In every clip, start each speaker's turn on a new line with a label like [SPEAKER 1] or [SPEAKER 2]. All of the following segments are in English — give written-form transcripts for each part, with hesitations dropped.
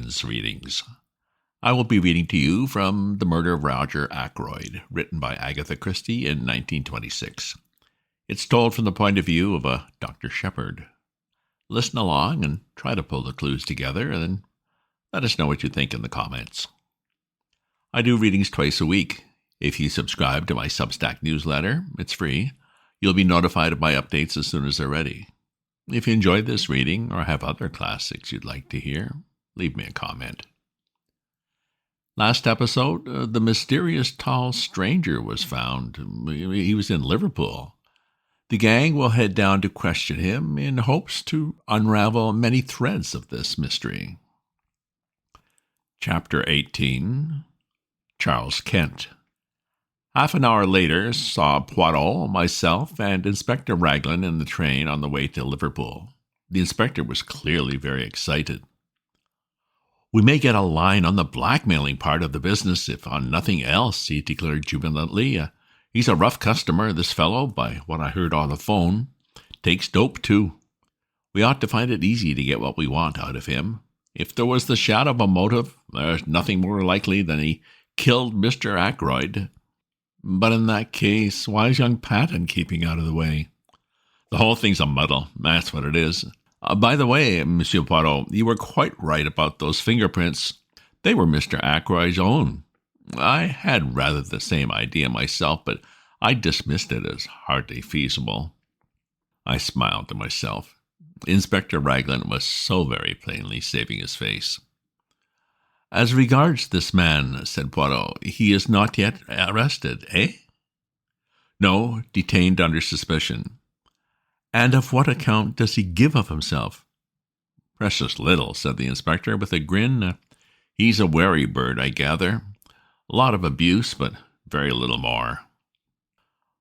[SPEAKER 1] Suspense readings. I will be reading to you from The Murder of Roger Ackroyd, written by Agatha Christie in 1926. It's told from the point of view of a Doctor Sheppard. Listen along and try to pull the clues together, and then let us know what you think in the comments. I do readings twice a week. If you subscribe to my Substack newsletter, it's free. You'll be notified of my updates as soon as they're ready. If you enjoyed this reading or have other classics you'd like to hear, leave me a comment. Last episode, the mysterious tall stranger was found. He was in Liverpool. The gang will head down to question him in hopes to unravel many threads of this mystery. Chapter 18. Charles Kent. Half an hour later, saw Poirot, myself, and Inspector Raglan in the train on the way to Liverpool. The inspector was clearly very excited. "We may get a line on the blackmailing part of the business, if on nothing else," he declared jubilantly. "He's a rough customer, this fellow, by what I heard on the phone. Takes dope, too. We ought to find it easy to get what we want out of him. If there was the shadow of a motive, there's nothing more likely than he killed Mr. Ackroyd. But in that case, why is young Patton keeping out of the way? The whole thing's a muddle, that's what it is. By the way, Monsieur Poirot, you were quite right about those fingerprints. They were Mr. Ackroyd's own. I had rather the same idea myself, but I dismissed it as hardly feasible." I smiled to myself. Inspector Raglan was so very plainly saving his face. "As regards this man," said Poirot, "he is not yet arrested, eh?" "No, detained under suspicion." "And of what account does he give of himself?" "Precious little," said the inspector with a grin. "He's a wary bird, I gather. A lot of abuse, but very little more."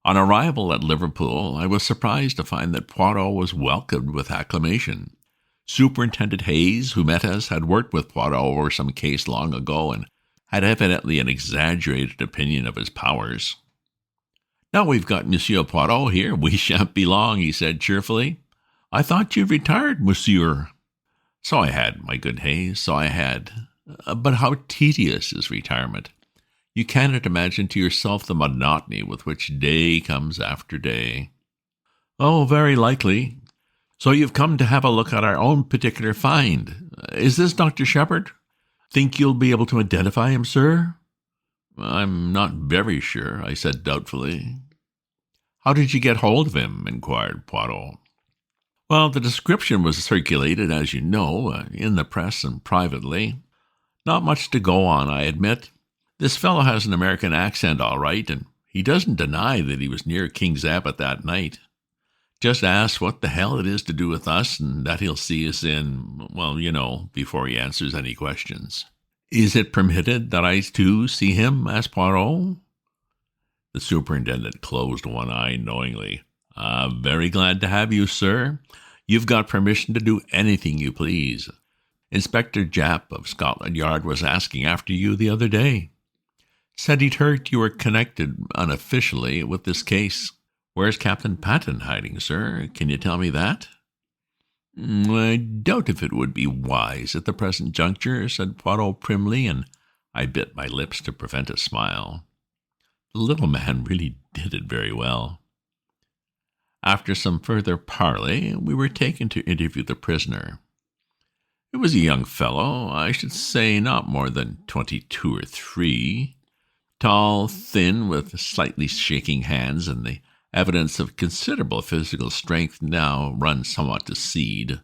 [SPEAKER 1] On arrival at Liverpool, I was surprised to find that Poirot was welcomed with acclamation. Superintendent Hayes, who met us, had worked with Poirot over some case long ago and had evidently an exaggerated opinion of his powers. "Now we've got Monsieur Poirot here, we shan't be long," he said cheerfully. "I thought you'd retired, monsieur." "So I had, my good Hayes, so I had. But how tedious is retirement. You cannot imagine to yourself the monotony with which day comes after day." "Oh, very likely. So you've come to have a look at our own particular find. Is this Doctor Sheppard? Think you'll be able to identify him, sir?" "I'm not very sure," I said doubtfully. "How did you get hold of him?" inquired Poirot. "Well, the description was circulated, as you know, in the press and privately. Not much to go on, I admit. This fellow has an American accent, all right, and he doesn't deny that he was near King's Abbot that night. Just ask what the hell it is to do with us, and that he'll see us in, well, you know, before he answers any questions." "Is it permitted that I, too, see him?" asked Poirot. The superintendent closed one eye knowingly. "Very glad to have you, sir. You've got permission to do anything you please. Inspector Japp of Scotland Yard was asking after you the other day. Said he'd heard you were connected unofficially with this case. Where's Captain Patton hiding, sir? Can you tell me that?" "I doubt if it would be wise at the present juncture," said Poirot primly, and I bit my lips to prevent a smile. The little man really did it very well. After some further parley, we were taken to interview the prisoner. It was a young fellow, I should say not more than 22 or 23, tall, thin, with slightly shaking hands, and the evidence of considerable physical strength now run somewhat to seed.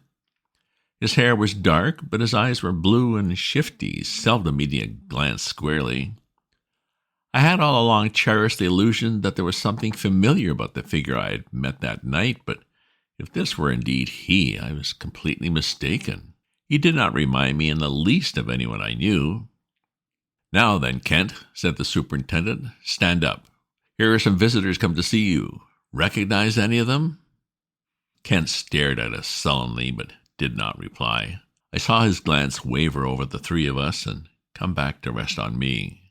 [SPEAKER 1] His hair was dark, but his eyes were blue and shifty, seldom meeting a glance squarely. I had all along cherished the illusion that there was something familiar about the figure I had met that night, but if this were indeed he, I was completely mistaken. He did not remind me in the least of anyone I knew. "Now then, Kent," said the superintendent, "stand up. Here are some visitors come to see you. Recognize any of them?" Kent stared at us sullenly, but did not reply. I saw his glance waver over the three of us and come back to rest on me.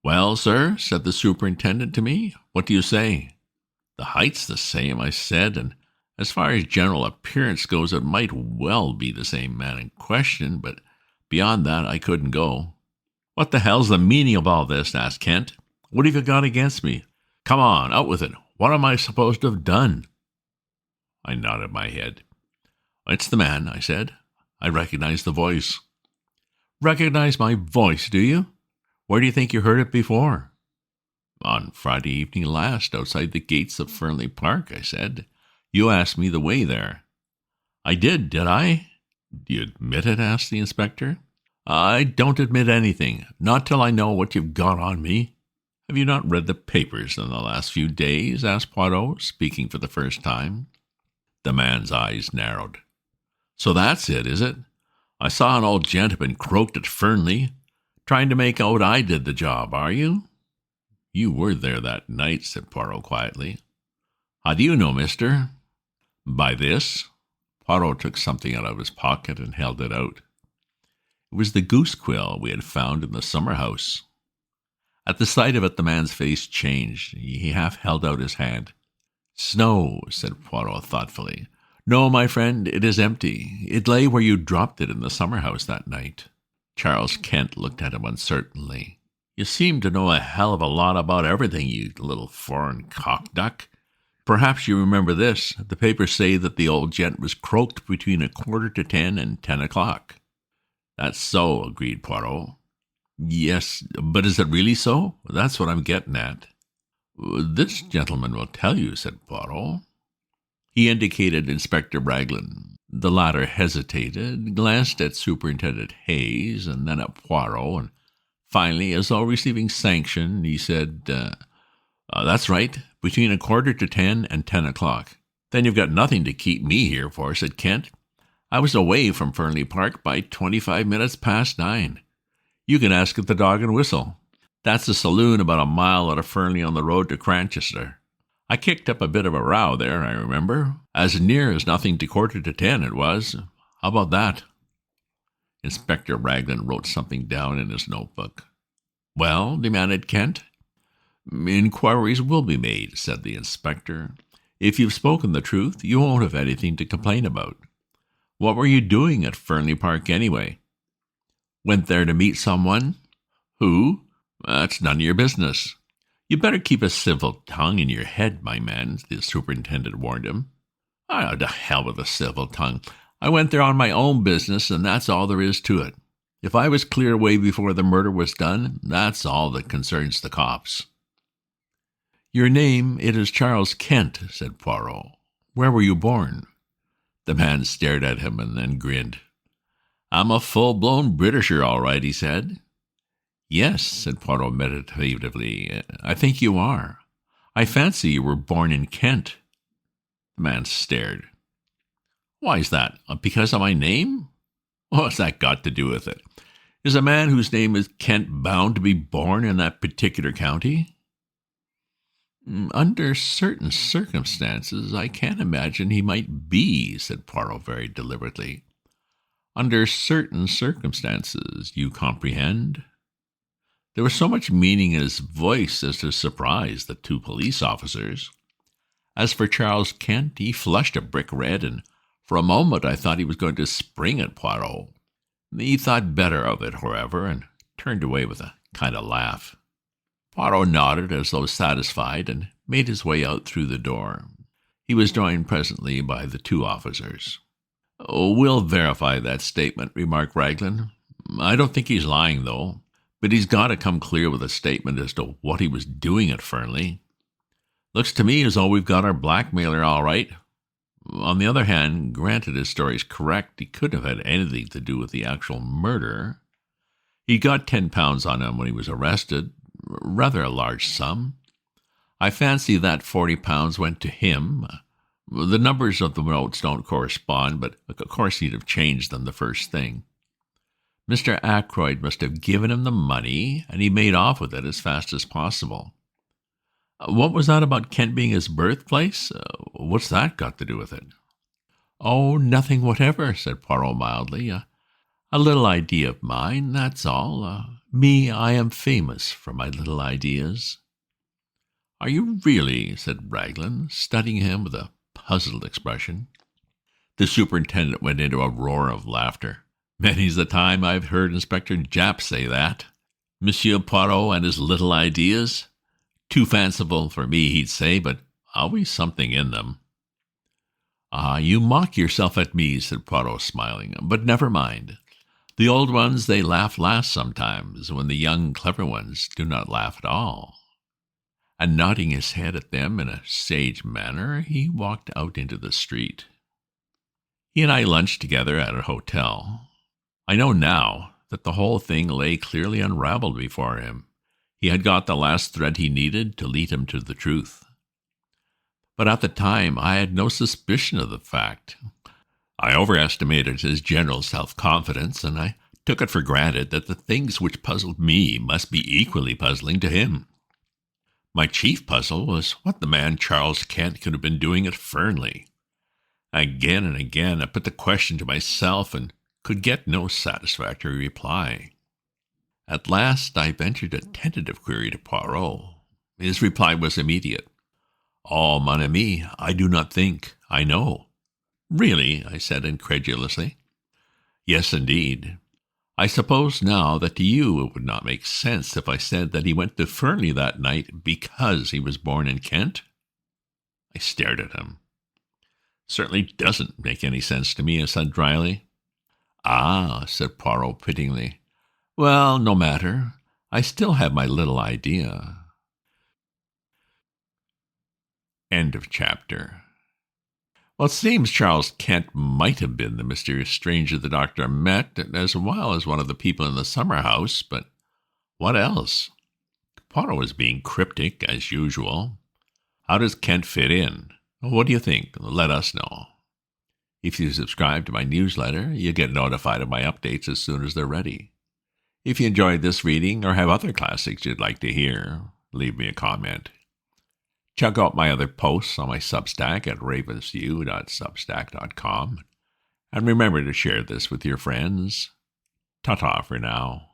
[SPEAKER 1] "Well, sir," said the superintendent to me, "what do you say?" "The height's the same," I said, "and as far as general appearance goes, it might well be the same man in question, but Beyond that, I couldn't go. What the hell's the meaning of all this? Asked Kent. What have you got against me? Come on, out with it. What am I supposed to have done? I nodded my head. It's the man, I said. I recognize the voice. Recognize my voice, do you? Where do you think you heard it before? On Friday evening last, outside the gates of Fernley Park, I said. You asked me the way there. I did I? Do you admit it? Asked the inspector. I don't admit anything, not till I know what you've got on me. Have you not read the papers in the last few days? Asked Poirot, speaking for the first time. The man's eyes narrowed. So that's it, is it? I saw an old gentleman croaked at Fernley, trying to make out I did the job, are you? You were there that night, said Poirot quietly. How do you know, mister? By this. Poirot took something out of his pocket and held it out. It was the goose quill we had found in the summer house. At the sight of it, the man's face changed. He half held out his hand. Snow, said Poirot thoughtfully. No, my friend, it is empty. It lay where you dropped it in the summer house that night. Charles Kent looked at him uncertainly. You seem to know a hell of a lot about everything, you little foreign cockduck. Perhaps you remember this. The papers say that the old gent was croaked between 9:45 and 10 o'clock. That's so, agreed Poirot. Yes, but is it really so? That's what I'm getting at. This gentleman will tell you, said Poirot. He indicated Inspector Raglan. The latter hesitated, glanced at Superintendent Hayes, and then at Poirot, and finally, as though receiving sanction, he said, that's right, between 9:45 and 10 o'clock. Then you've got nothing to keep me here for, said Kent. I was away from Fernley Park by 25 minutes past 9. You can ask at the Dog and Whistle. That's a saloon about a mile out of Fernley on the road to Cranchester. I kicked up a bit of a row there, I remember. As near as nothing to 9:45 it was. How about that? Inspector Raglan wrote something down in his notebook. Well, demanded Kent. Inquiries will be made, said the inspector. If you've spoken the truth, you won't have anything to complain about. What were you doing at Fernley Park anyway? Went there to meet someone. Who? That's none of your business. You better keep a civil tongue in your head, my man, the superintendent warned him. Oh, to hell with a civil tongue. I went there on my own business, and that's all there is to it. If I was clear away before the murder was done, that's all that concerns the cops. Your name, it is Charles Kent, said Poirot. Where were you born? The man stared at him and then grinned. I'm a full-blown Britisher, all right, he said. Yes, said Poirot meditatively, I think you are. I fancy you were born in Kent. The man stared. Why is that? Because of my name? What's that got to do with it? Is a man whose name is Kent bound to be born in that particular county? Under certain circumstances, I can't imagine he might be, said Poirot very deliberately. Under certain circumstances, you comprehend? There was so much meaning in his voice as to surprise the two police officers. As for Charles Kent, he flushed a brick red, and for a moment I thought he was going to spring at Poirot. He thought better of it, however, and turned away with a kind of laugh. Poirot nodded as though satisfied and made his way out through the door. He was joined presently by the two officers. We'll verify that statement, remarked Raglan. I don't think he's lying, though, but he's got to come clear with a statement as to what he was doing at Fernley. Looks to me as though we've got our blackmailer all right. On the other hand, granted his story's correct, he couldn't have had anything to do with the actual murder. He got £10 on him when he was arrested, rather a large sum. I fancy that £40 went to him. The numbers of the notes don't correspond, but of course he'd have changed them the first thing. Mr. Ackroyd must have given him the money, and he made off with it as fast as possible. What was that about Kent being his birthplace? What's that got to do with it? Oh, nothing whatever, said Poirot mildly. A little idea of mine, that's all. I am famous for my little ideas. Are you really? Said Raglan, studying him with a puzzled expression. The superintendent went into a roar of laughter. Many's the time I've heard Inspector Japp say that. Monsieur Poirot and his little ideas. Too fanciful for me, he'd say, but always something in them. Ah, you mock yourself at me, said Poirot, smiling, but never mind. The old ones, they laugh last sometimes, when the young, clever ones do not laugh at all. And nodding his head at them in a sage manner, he walked out into the street. He and I lunched together at a hotel. I know now that the whole thing lay clearly unraveled before him. He had got the last thread he needed to lead him to the truth. But at the time, I had no suspicion of the fact. I overestimated his general self-confidence, and I took it for granted that the things which puzzled me must be equally puzzling to him. My chief puzzle was what the man Charles Kent could have been doing at Fernley. Again and again I put the question to myself and could get no satisfactory reply. At last I ventured a tentative query to Poirot. His reply was immediate. "Oh, mon ami, I do not think. I know." "Really?" I said incredulously. "Yes, indeed. I suppose now that to you it would not make sense if I said that he went to Fernley that night because he was born in Kent?" I stared at him. "Certainly doesn't make any sense to me," I said dryly. "Ah," said Poirot pityingly. "Well, no matter. I still have my little idea." End of chapter. Well, it seems Charles Kent might have been the mysterious stranger the doctor met, as well as one of the people in the summer house, but what else? Poirot was being cryptic, as usual. How does Kent fit in? What do you think? Let us know. If you subscribe to my newsletter, you get notified of my updates as soon as they're ready. If you enjoyed this reading or have other classics you'd like to hear, leave me a comment. Check out my other posts on my Substack at ravensview.substack.com. And remember to share this with your friends. Ta-ta for now.